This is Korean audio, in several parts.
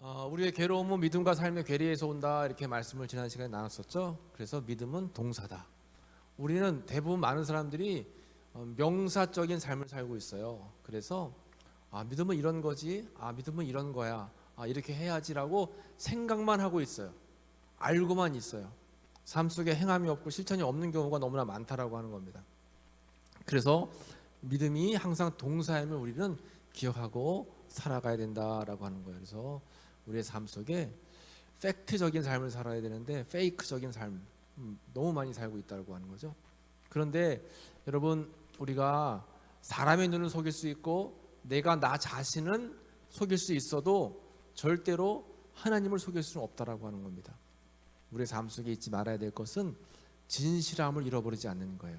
우리의 괴로움은 믿음과 삶의 괴리에서 온다, 이렇게 말씀을 지난 시간에 나눴었죠. 그래서 믿음은 동사다. 우리는 대부분 많은 사람들이 명사적인 삶을 살고 있어요. 그래서 믿음은 이런 거지, 믿음은 이런 거야, 이렇게 해야지라고 생각만 하고 있어요. 알고만 있어요. 삶 속에 행함이 없고 실천이 없는 경우가 너무나 많다라고 하는 겁니다. 그래서 믿음이 항상 동사임을 우리는 기억하고 살아가야 된다라고 하는 거예요. 그래서 우리의 삶 속에 팩트적인 삶을 살아야 되는데 페이크적인 삶 너무 많이 살고 있다고 하는 거죠. 그런데 여러분, 우리가 사람의 눈을 속일 수 있고 내가 나 자신은 속일 수 있어도 절대로 하나님을 속일 수는 없다라고 하는 겁니다. 우리의 삶 속에 잊지 말아야 될 것은 진실함을 잃어버리지 않는 거예요.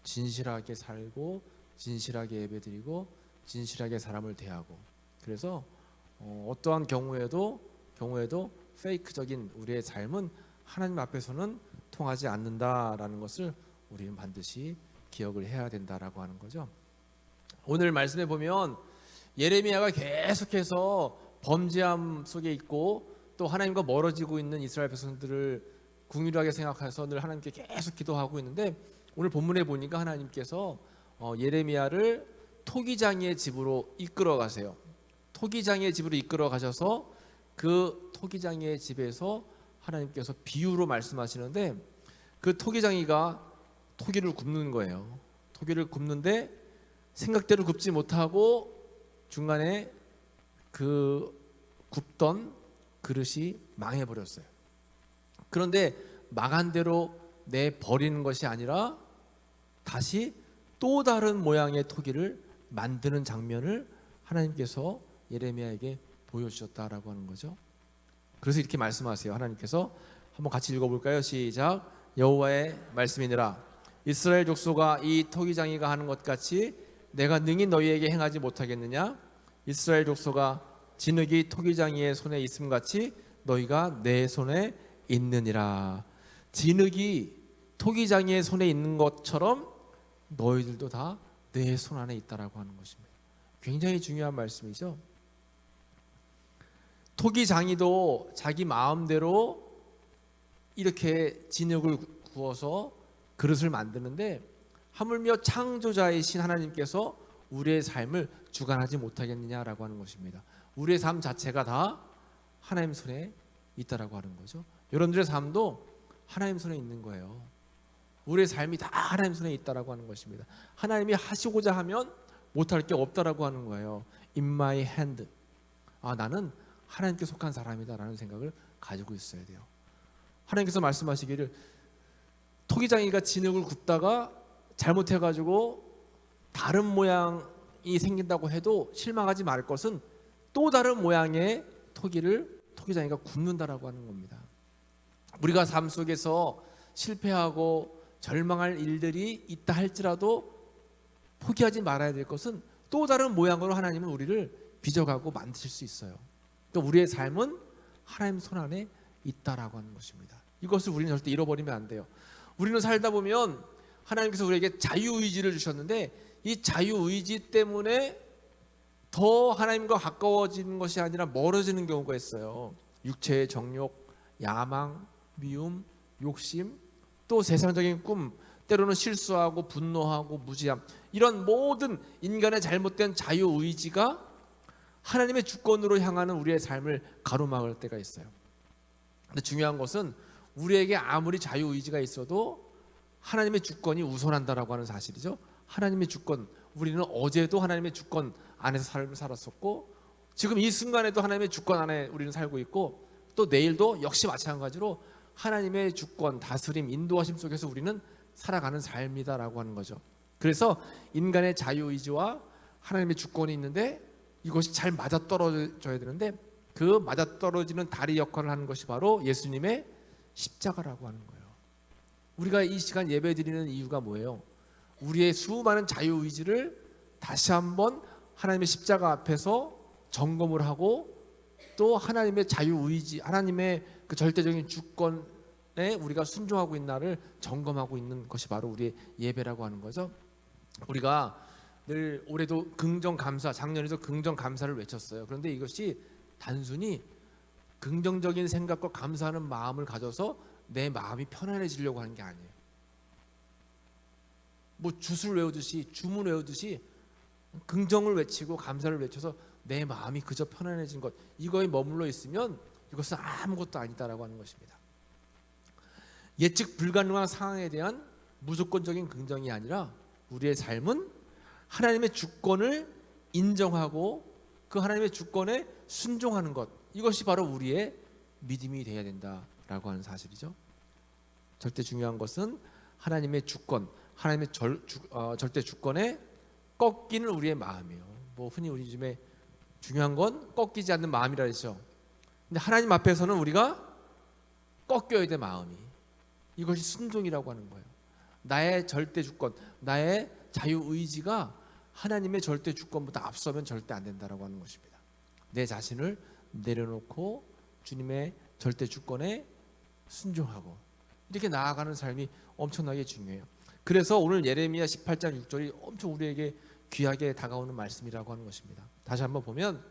진실하게 살고 진실하게 예배드리고 진실하게 사람을 대하고, 그래서 어떠한 경우에도 페이크적인 우리의 삶은 하나님 앞에서는 통하지 않는다라는 것을 우리는 반드시 기억을 해야 된다라고 하는 거죠. 오늘 말씀에 보면 예레미야가 계속해서 범죄함 속에 있고 또 하나님과 멀어지고 있는 이스라엘 백성들을 긍휼하게 생각해서 늘 하나님께 계속 기도하고 있는데, 오늘 본문에 보니까 하나님께서 예레미야를 토기장이의 집으로 이끌어 가세요. 토기장이의 집으로 이끌어 가셔서 그 토기장이의 집에서 하나님께서 비유로 말씀하시는데, 그 토기장이가 토기를 굽는 거예요. 토기를 굽는데 생각대로 굽지 못하고 중간에 그 굽던 그릇이 망해버렸어요. 그런데 망한 대로 내버리는 것이 아니라 다시 또 다른 모양의 토기를 만드는 장면을 하나님께서 예레미야에게 보여주셨다라고 하는 거죠. 그래서 이렇게 말씀하세요. 하나님께서 한번 같이 읽어볼까요? 시작. 여호와의 말씀이니라. 이스라엘 족속아, 이 토기장이가 하는 것 같이 내가 능히 너희에게 행하지 못하겠느냐? 이스라엘 족속아, 진흙이 토기장이의 손에 있음 같이 너희가 내 손에 있느니라. 진흙이 토기장이의 손에 있는 것처럼 너희들도 다 내 손 안에 있다라고 하는 것입니다. 굉장히 중요한 말씀이죠. 토기장이도 자기 마음대로 이렇게 진흙을 구워서 그릇을 만드는데, 하물며 창조자이신 하나님께서 우리의 삶을 주관하지 못하겠느냐라고 하는 것입니다. 우리의 삶 자체가 다 하나님 손에 있다라고 하는 거죠. 여러분들의 삶도 하나님 손에 있는 거예요. 우리의 삶이 다 하나님 손에 있다라고 하는 것입니다. 하나님이 하시고자 하면 못할 게 없다라고 하는 거예요. In my hand. 나는 하나님께 속한 사람이다라는 생각을 가지고 있어야 돼요. 하나님께서 말씀하시기를 토기장이가 진흙을 굽다가 잘못해가지고 다른 모양이 생긴다고 해도 실망하지 말 것은 또 다른 모양의 토기장이가 굽는다라고 하는 겁니다. 우리가 삶 속에서 실패하고 절망할 일들이 있다 할지라도 포기하지 말아야 될 것은 또 다른 모양으로 하나님은 우리를 빚어가고 만드실 수 있어요. 그러니까 우리의 삶은 하나님 손 안에 있다라고 하는 것입니다. 이것을 우리는 절대 잃어버리면 안 돼요. 우리는 살다 보면 하나님께서 우리에게 자유의지를 주셨는데 이 자유의지 때문에 더 하나님과 가까워지는 것이 아니라 멀어지는 경우가 있어요. 육체의 정욕, 야망, 미움, 욕심, 또 세상적인 꿈, 때로는 실수하고 분노하고 무지함, 이런 모든 인간의 잘못된 자유의지가 하나님의 주권으로 향하는 우리의 삶을 가로막을 때가 있어요. 근데 중요한 것은 우리에게 아무리 자유의지가 있어도 하나님의 주권이 우선한다라고 하는 사실이죠. 하나님의 주권, 우리는 어제도 하나님의 주권 안에서 삶을 살았었고 지금 이 순간에도 하나님의 주권 안에 우리는 살고 있고 또 내일도 역시 마찬가지로 하나님의 주권, 다스림, 인도하심 속에서 우리는 살아가는 삶이다라고 하는 거죠. 그래서 인간의 자유의지와 하나님의 주권이 있는데 이것이 잘 맞아떨어져야 되는데 그 맞아떨어지는 다리 역할을 하는 것이 바로 예수님의 십자가라고 하는 거예요. 우리가 이 시간 예배드리는 이유가 뭐예요? 우리의 수많은 자유의지를 다시 한번 하나님의 십자가 앞에서 점검을 하고 또 하나님의 자유의지, 하나님의 그 절대적인 주권에 우리가 순종하고 있나를 점검하고 있는 것이 바로 우리의 예배라고 하는 거죠. 우리가 늘 올해도 긍정감사, 작년에도 긍정감사를 외쳤어요. 그런데 이것이 단순히 긍정적인 생각과 감사하는 마음을 가져서 내 마음이 편안해지려고 하는 게 아니에요. 뭐 주술 외우듯이, 주문 외우듯이 긍정을 외치고 감사를 외쳐서 내 마음이 그저 편안해진 것, 이거에 머물러 있으면 이것은 아무것도 아니다라고 하는 것입니다. 예측 불가능한 상황에 대한 무조건적인 긍정이 아니라 우리의 삶은 하나님의 주권을 인정하고 그 하나님의 주권에 순종하는 것, 이것이 바로 우리의 믿음이 되어야 된다라고 하는 사실이죠. 절대 중요한 것은 하나님의 주권, 하나님의 절대 주권에 꺾이는 우리의 마음이에요. 뭐 흔히 우리 집에 중요한 건 꺾이지 않는 마음이라 했죠. 근데 하나님 앞에서는 우리가 꺾여야 돼, 마음이. 이것이 순종이라고 하는 거예요. 나의 절대 주권, 나의 자유의지가 하나님의 절대 주권보다 앞서면 절대 안 된다라고 하는 것입니다. 내 자신을 내려놓고 주님의 절대 주권에 순종하고 이렇게 나아가는 삶이 엄청나게 중요해요. 그래서 오늘 예레미야 18장 6절이 엄청 우리에게 귀하게 다가오는 말씀이라고 하는 것입니다. 다시 한번 보면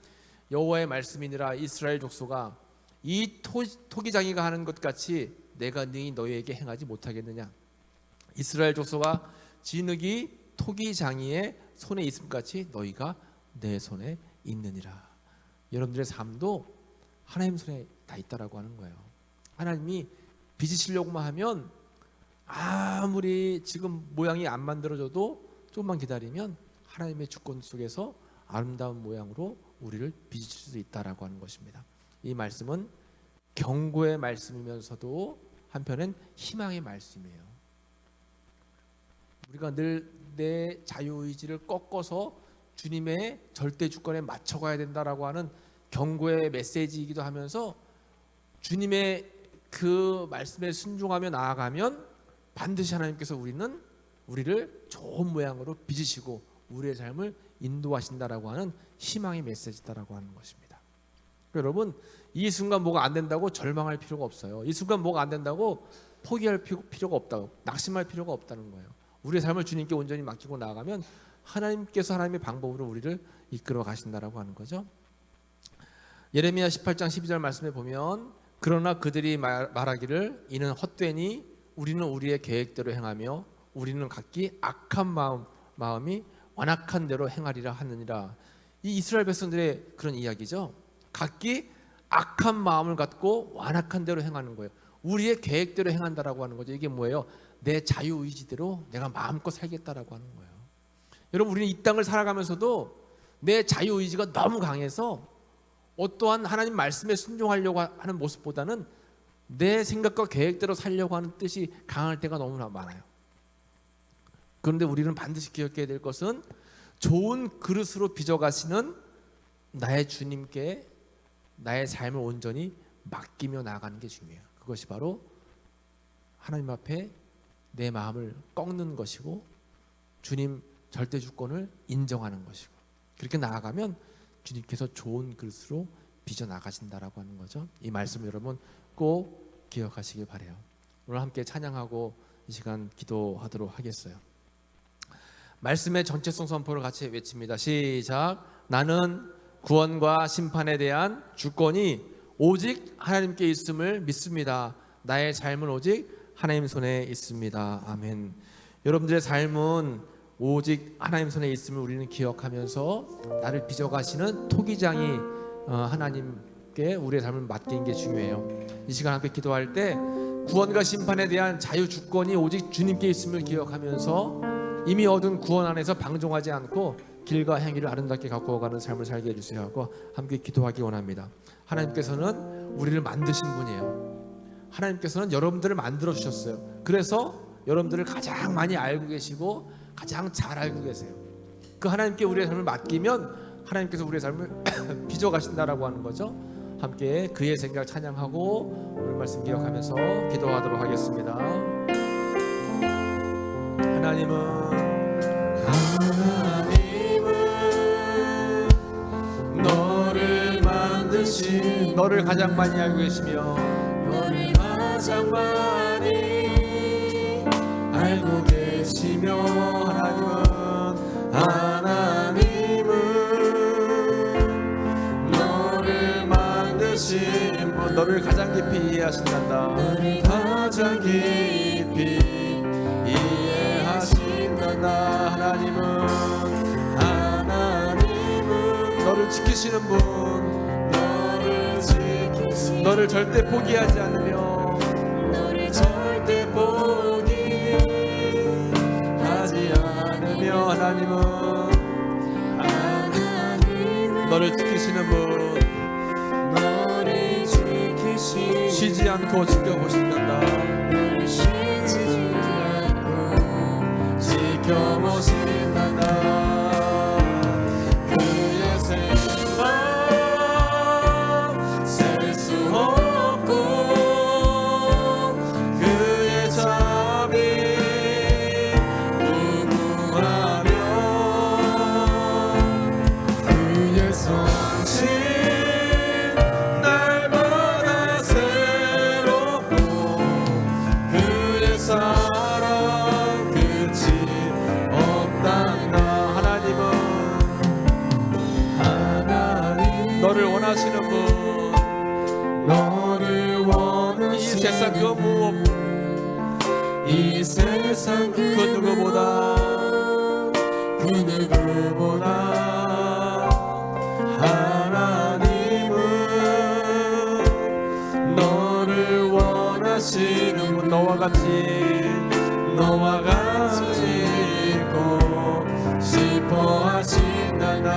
여호와의 말씀이니라 이스라엘 족속아, 이 토기장이가 하는 것 같이 내가 능히 너희에게 행하지 못하겠느냐. 이스라엘 족속아, 진흙이 토기장이의 손에 있음 같이 너희가 내 손에 있느니라. 여러분들의 삶도 하나님 손에 다 있다라고 하는 거예요. 하나님이 빚으시려고만 하면 아무리 지금 모양이 안 만들어져도 조금만 기다리면 하나님의 주권 속에서 아름다운 모양으로 우리를 빚으실 수 있다라고 하는 것입니다. 이 말씀은 경고의 말씀이면서도 한편은 희망의 말씀이에요. 우리가 늘 내 자유의지를 꺾어서 주님의 절대 주권에 맞춰가야 된다라고 하는 경고의 메시지이기도 하면서 주님의 그 말씀에 순종하며 나아가면 반드시 하나님께서 우리를 좋은 모양으로 빚으시고 우리의 삶을 인도하신다라고 하는 희망의 메시지다라고 하는 것입니다. 여러분, 이 순간 뭐가 안 된다고 절망할 필요가 없어요. 이 순간 뭐가 안 된다고 포기할 필요가 없다고, 낙심할 필요가 없다는 거예요. 우리의 삶을 주님께 온전히 맡기고 나아가면 하나님께서 하나님의 방법으로 우리를 이끌어 가신다라고 하는 거죠. 예레미야 18장 12절 말씀에 보면 그러나 그들이 말하기를 이는 헛되니 우리는 우리의 계획대로 행하며 우리는 각기 악한 마음이 완악한 대로 행하리라 하느니라. 이 이스라엘 백성들의 그런 이야기죠. 각기 악한 마음을 갖고 완악한 대로 행하는 거예요. 우리의 계획대로 행한다라고 하는 거죠. 이게 뭐예요? 내 자유의지대로 내가 마음껏 살겠다라고 하는 거예요. 여러분, 우리는 이 땅을 살아가면서도 내 자유의지가 너무 강해서 어떠한 하나님 말씀에 순종하려고 하는 모습보다는 내 생각과 계획대로 살려고 하는 뜻이 강할 때가 너무나 많아요. 그런데 우리는 반드시 기억해야 될 것은 좋은 그릇으로 빚어가시는 나의 주님께 나의 삶을 온전히 맡기며 나아가는 게 중요해요. 그것이 바로 하나님 앞에 내 마음을 꺾는 것이고 주님 절대 주권을 인정하는 것이고, 그렇게 나아가면 주님께서 좋은 그릇으로 빚어 나가신다라고 하는 거죠. 이 말씀 여러분 꼭 기억하시길 바라요. 오늘 함께 찬양하고 이 시간 기도하도록 하겠어요. 말씀의 전체성 선포를 같이 외칩니다. 시작. 나는 구원과 심판에 대한 주권이 오직 하나님께 있음을 믿습니다. 나의 삶은 오직 하나님 손에 있습니다. 아멘. 여러분들의 삶은 오직 하나님 손에 있음을 우리는 기억하면서 나를 빚어가시는 토기장이 하나님께 우리의 삶을 맡기는 게 중요해요. 이 시간 함께 기도할 때 구원과 심판에 대한 자유 주권이 오직 주님께 있음을 기억하면서 이미 얻은 구원 안에서 방종하지 않고 길과 행위를 아름답게 갖고 가는 삶을 살게 해주세요 하고 함께 기도하기 원합니다. 하나님께서는 우리를 만드신 분이에요. 하나님께서는 여러분들을 만들어 주셨어요. 그래서 여러분들을 가장 많이 알고 계시고 가장 잘 알고 계세요. 그 하나님께 우리의 삶을 맡기면 하나님께서 우리의 삶을 빚어 가신다라고 하는 거죠. 함께 그의 생각 찬양하고 오늘 말씀 기억하면서 기도하도록 하겠습니다. 하나님은 너를 만드신, 너를 가장 많이 알고 계시며 너를 가장 많이 알고 계시며 하나님은 너를 만드신 분 너를 가장 깊이 이해하신단다. 너를 가장 깊이 이해하신단다. 하나님은 너를 지키시는 분, 너를 절대 포기하지 않으며 너를 절대 포기하지 않으며 하나님은 너를 지키시는 분, 너를 지키시 쉬지 않고 지켜보신단다. 너를 쉬지 않고 지켜보신단다. 그의 생각 셀 수 없고 그의 자비 무궁하며 그의 성실 날마다 새롭고 그의 사랑 끝이 없단다. 하나님 너를 원하시는 분, 너를 원하시는 이 세상 그 무엇, 이 세상 그 누구보다 하나님은 너를 원하시는 분, 너와 같이 있고 싶어 하신단다.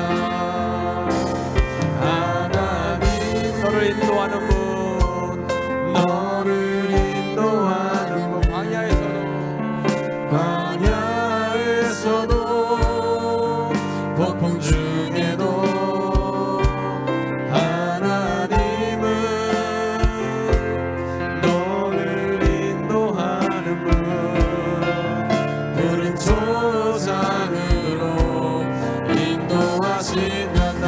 하나님 너를 인도하는 분, 너를 인도하는 분, 광야에서도 폭풍 중에도 하나님은 너를 인도하는 분, 푸른 초장으로 인도하신단다.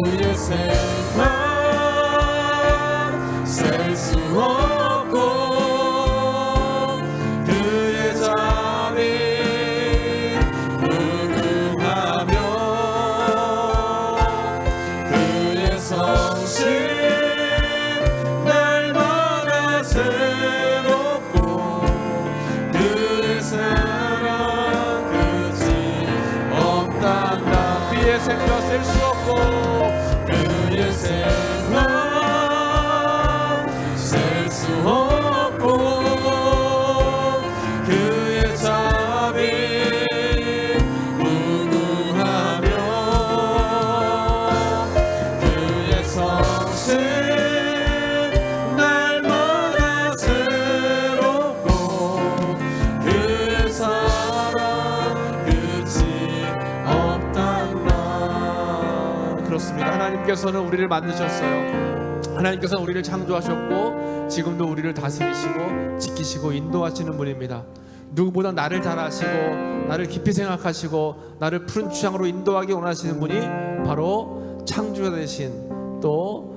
그의 생각 셀 수 없고 그의 자비 무궁하며 그의 성실 날마다 새롭고 그의 사랑 끝이 없단다. 그의 생각 셀 수 없고 그의 생각 셀 수 없고 그의 자비 무궁하며 그의 성실 날마다 새롭고 그의 사랑 끝이 없단다. 그렇습니다. 하나님께서는 우리를 만드셨어요. 하나님께서는 우리를 창조하셨고 지금도 우리를 다스리시고 지키시고 인도하시는 분입니다. 누구보다 나를 잘 아시고 나를 깊이 생각하시고 나를 푸른 추장으로 인도하기 원하시는 분이 바로 창조자 되신 또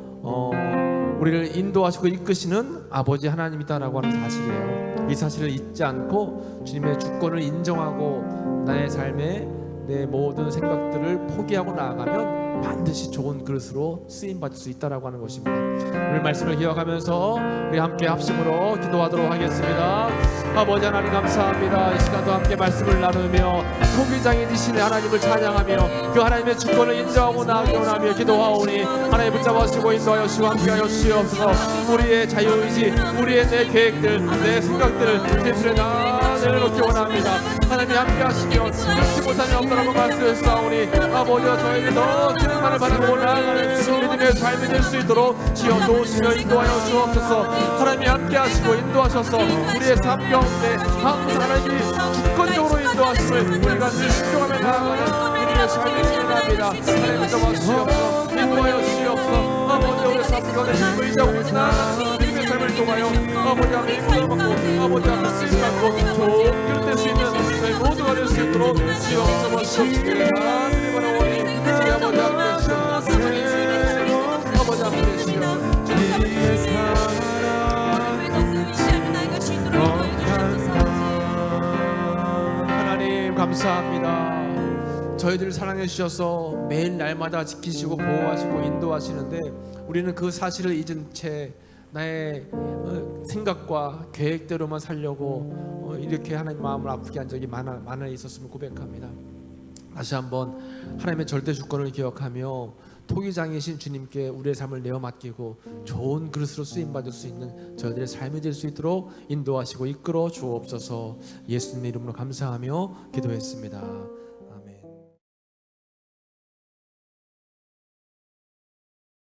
우리를 인도하시고 이끄시는 아버지 하나님이다라고 하는 사실이에요. 이 사실을 잊지 않고 주님의 주권을 인정하고 나의 삶에 내 모든 생각들을 포기하고 나아가면 반드시 좋은 그릇으로 쓰임받을 수 있다라고 하는 것입니다. 오늘 말씀을 기억하면서 우리 함께 합심으로 기도하도록 하겠습니다. 아버지 하나님 감사합니다. 이 시간도 함께 말씀을 나누며 통일장이 되신 하나님을 찬양하며 그 하나님의 주권을 인정하고 나아가게 원하며 기도하오니 하나님 붙잡아주시고 인도하여 주시고 함께하여 주시옵소서. 우리의 자유의지, 우리의 내 계획들, 내 생각들을 예수의 내놓기 원합니다. 하나님 함께하시며 그렇지 못하면 없다라고 말씀하셨사오니 아버지와 저에게 더 기능만을 바라고 올라가는 믿음의 삶이 될 수 있도록 지어 도우시며 인도하여 주옵소서. 하나님이 함께하시고 인도하셔서 우리의 삶 가운데 항상 하나님이 주권적으로 인도하심을 우리가 늘 순종하며 나아가는 믿음의 삶이 되랍니다. 하나님 붙잡아주시옵소서. 인도하여 주시옵소서. 아버지 우리 삶 가운데 의지하고 있는 믿음의 삶을 통하여 아버지 앞에 인도를 받고 아버지 앞에 쓰임받고 좋은 길 될 수 있는 저희 모두가 될 수 있도록 지어 붙잡아주시옵소서. 하나님 바라오니 우리 아버지 앞에 주시옵소서. 아버지 앞에 주시옵소서. 하나님 감사합니다. 저희들을 사랑해 주셔서 매일 날마다 지키시고 보호하시고 인도하시는데 우리는 그 사실을 잊은 채 나의 생각과 계획대로만 살려고 이렇게 하나님 마음을 아프게 한 적이 많아 있었음을 고백합니다. 다시 한번 하나님의 절대 주권을 기억하며 토기장이신 주님께 우리의 삶을 내어 맡기고 좋은 그릇으로 쓰임받을 수 있는 저희들의 삶이 될 수 있도록 인도하시고 이끌어 주옵소서. 예수님의 이름으로 감사하며 기도했습니다.